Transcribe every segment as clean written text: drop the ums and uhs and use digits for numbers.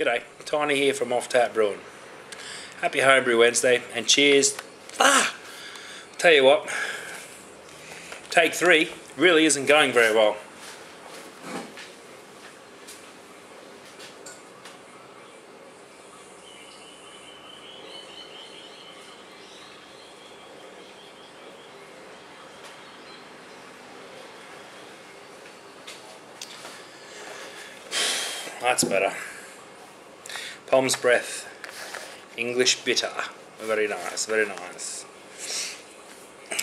G'day, Tiny here from Off Tap Brewing. Happy Homebrew Wednesday and cheers. Tell you what, take 3 really isn't going very well. That's better. Palm's Breath, English bitter. Very nice, very nice.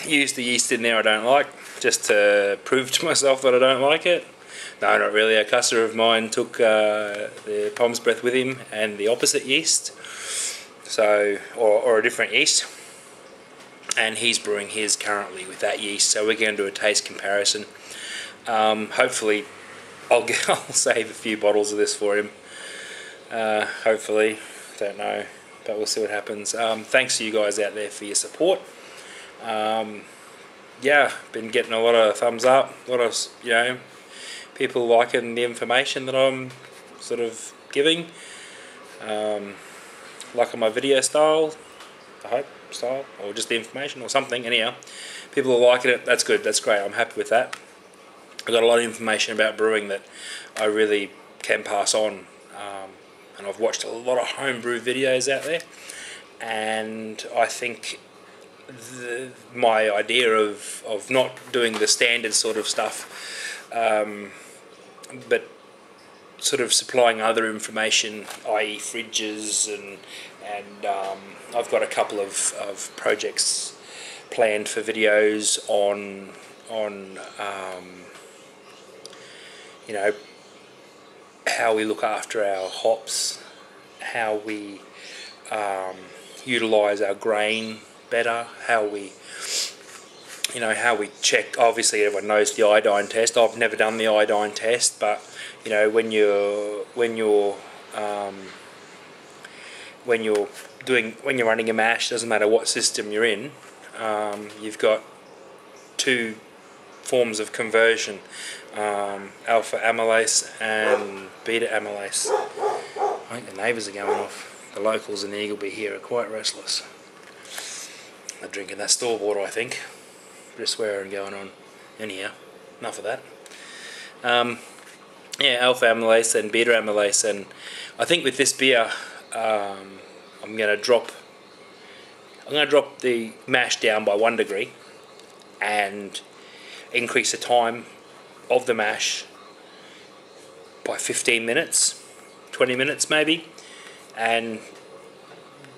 Used the yeast in there I don't like, just to prove to myself that I don't like it. No, not really. A customer of mine took the Palm's Breath with him and the opposite yeast, so or a different yeast, and he's brewing his currently with that yeast. So we're going to do a taste comparison. Hopefully, I'll save a few bottles of this for him. Hopefully, don't know, but we'll see what happens. Thanks to you guys out there for your support. Yeah, been getting a lot of thumbs up, a lot of people liking the information that I'm sort of giving. Liking my video style, I hope style, or just the information or something. Anyhow, people are liking it. That's good. That's great. I'm happy with that. I've got a lot of information about brewing that I really can pass on, and I've watched a lot of homebrew videos out there, and I think my idea of not doing the standard sort of stuff, but sort of supplying other information, i.e. fridges, and I've got a couple of projects planned for videos on how we look after our hops, how we utilize our grain better, how we check. Obviously everyone knows the iodine test. I've never done the iodine test, but when you're running a mash, doesn't matter what system you're in, you've got 2 forms of conversion, alpha amylase and beta amylase. I think the neighbours are going off. The locals in Eagleby here are quite restless. They're drinking that store water, I think. Bit of swearing going on. Anyhow, enough of that. Yeah, alpha amylase and beta amylase, and I think with this beer, I'm going to drop the mash down by 1 degree and increase the time of the mash by 15 minutes, 20 minutes maybe, and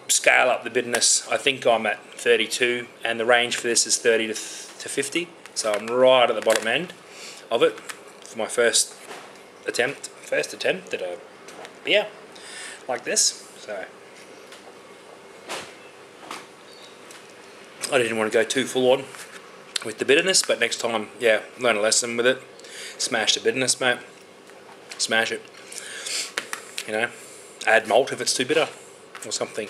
scale up the bitterness. I think I'm at 32, and the range for this is 30 to 50, so I'm right at the bottom end of it for my first attempt at a beer like this. So I didn't want to go too full on with the bitterness, but next time, yeah, learn a lesson with it. Smash the bitterness, mate. Smash it. Add malt if it's too bitter or something.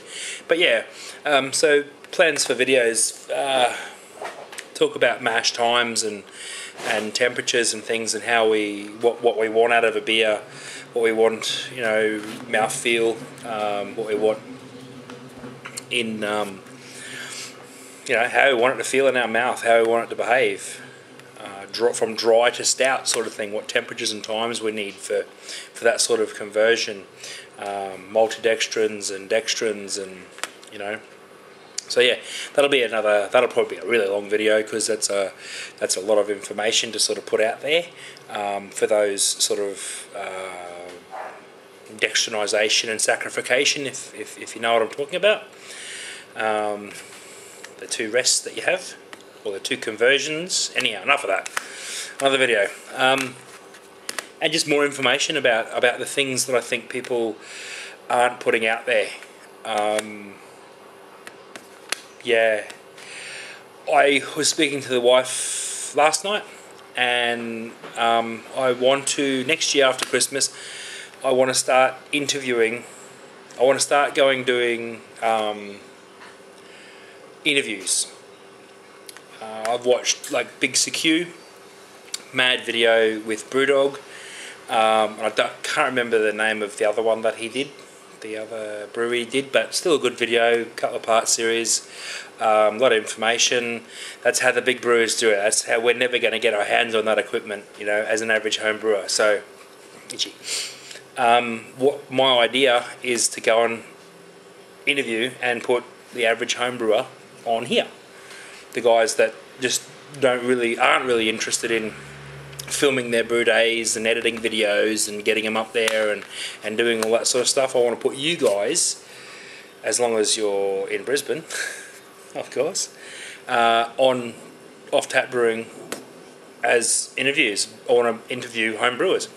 But yeah, so plans for videos, talk about mash times and temperatures and things, and how what we want out of a beer, what we want, mouthfeel, what we want in how we want it to feel in our mouth, how we want it to behave, from dry to stout sort of thing, what temperatures and times we need for that sort of conversion, multidextrins and dextrins, and so yeah, that'll probably be a really long video, because that's a lot of information to sort of put out there, for those sort of dextrinization and saccharification, if you know what I'm talking about. The 2 rests that you have, or the 2 conversions. Anyhow, enough of that. Another video, and just more information about the things that I think people aren't putting out there. Yeah, I was speaking to the wife last night, and I want to, next year after Christmas, I want to start interviewing. I want to start doing interviews. I've watched like Big CQ, mad video with Brewdog, Can't remember the name of the other one that he did, the other brewery he did, but still a good video, couple of part series, a lot of information. That's how the big brewers do it. That's how we're never going to get our hands on that equipment, you know, as an average home brewer. So, what my idea is to go and interview and put the average home brewer on here. The guys that just aren't really interested in filming their brew days and editing videos and getting them up there and doing all that sort of stuff. I want to put you guys, as long as you're in Brisbane, of course, on Off Tap Brewing as interviews. I want to interview home brewers.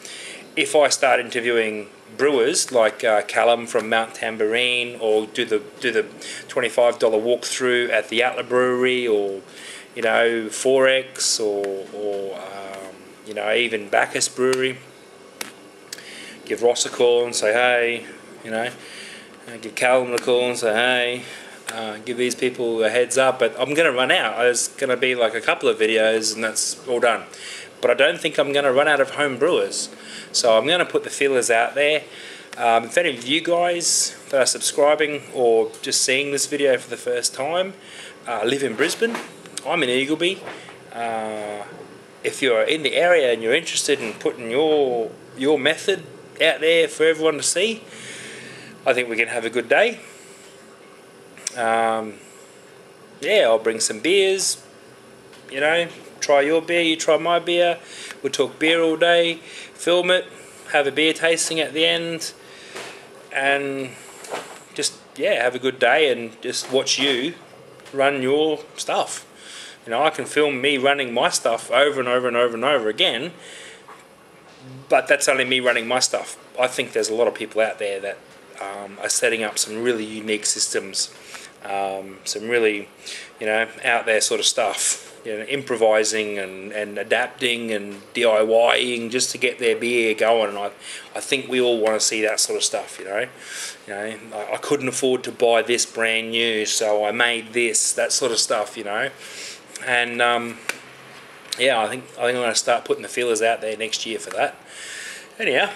If I start interviewing brewers like Callum from Mount Tambourine, or do the $25 walkthrough at the Atla Brewery, or you know, 4X, or you know, even Bacchus Brewery, give Ross a call and say hey, you know, give Callum a call and say hey, give these people a heads up. But I'm going to run out. There's going to be like a couple of videos and that's all done. But I don't think I'm going to run out of home brewers. So I'm going to put the feelers out there. If any of you guys that are subscribing or just seeing this video for the first time live in Brisbane, I'm in Eagleby. If you're in the area and you're interested in putting your method out there for everyone to see, I think we can have a good day. Yeah, I'll bring some beers, you know, try your beer, you try my beer, we'll talk beer all day, film it, have a beer tasting at the end, and just, yeah, have a good day and just watch you run your stuff. You know, I can film me running my stuff over and over and over and over again, but that's only me running my stuff. I think there's a lot of people out there that are setting up some really unique systems, some really, you know, out there sort of stuff, you know, improvising and adapting and DIYing just to get their beer going. And I think we all want to see that sort of stuff, you know. I couldn't afford to buy this brand new, so I made this, that sort of stuff, you know. And yeah, I think I'm going to start putting the feelers out there next year for that. Anyhow,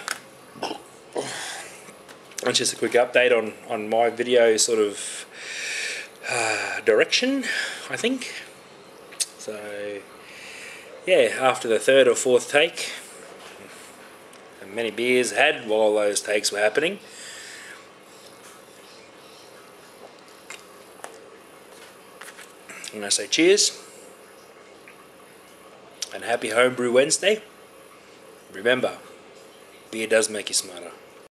that's just a quick update on my video sort of direction, I think. So yeah, after the third or fourth take, and many beers had while those takes were happening, I'm going to say cheers and happy Homebrew Wednesday. Remember, beer does make you smarter.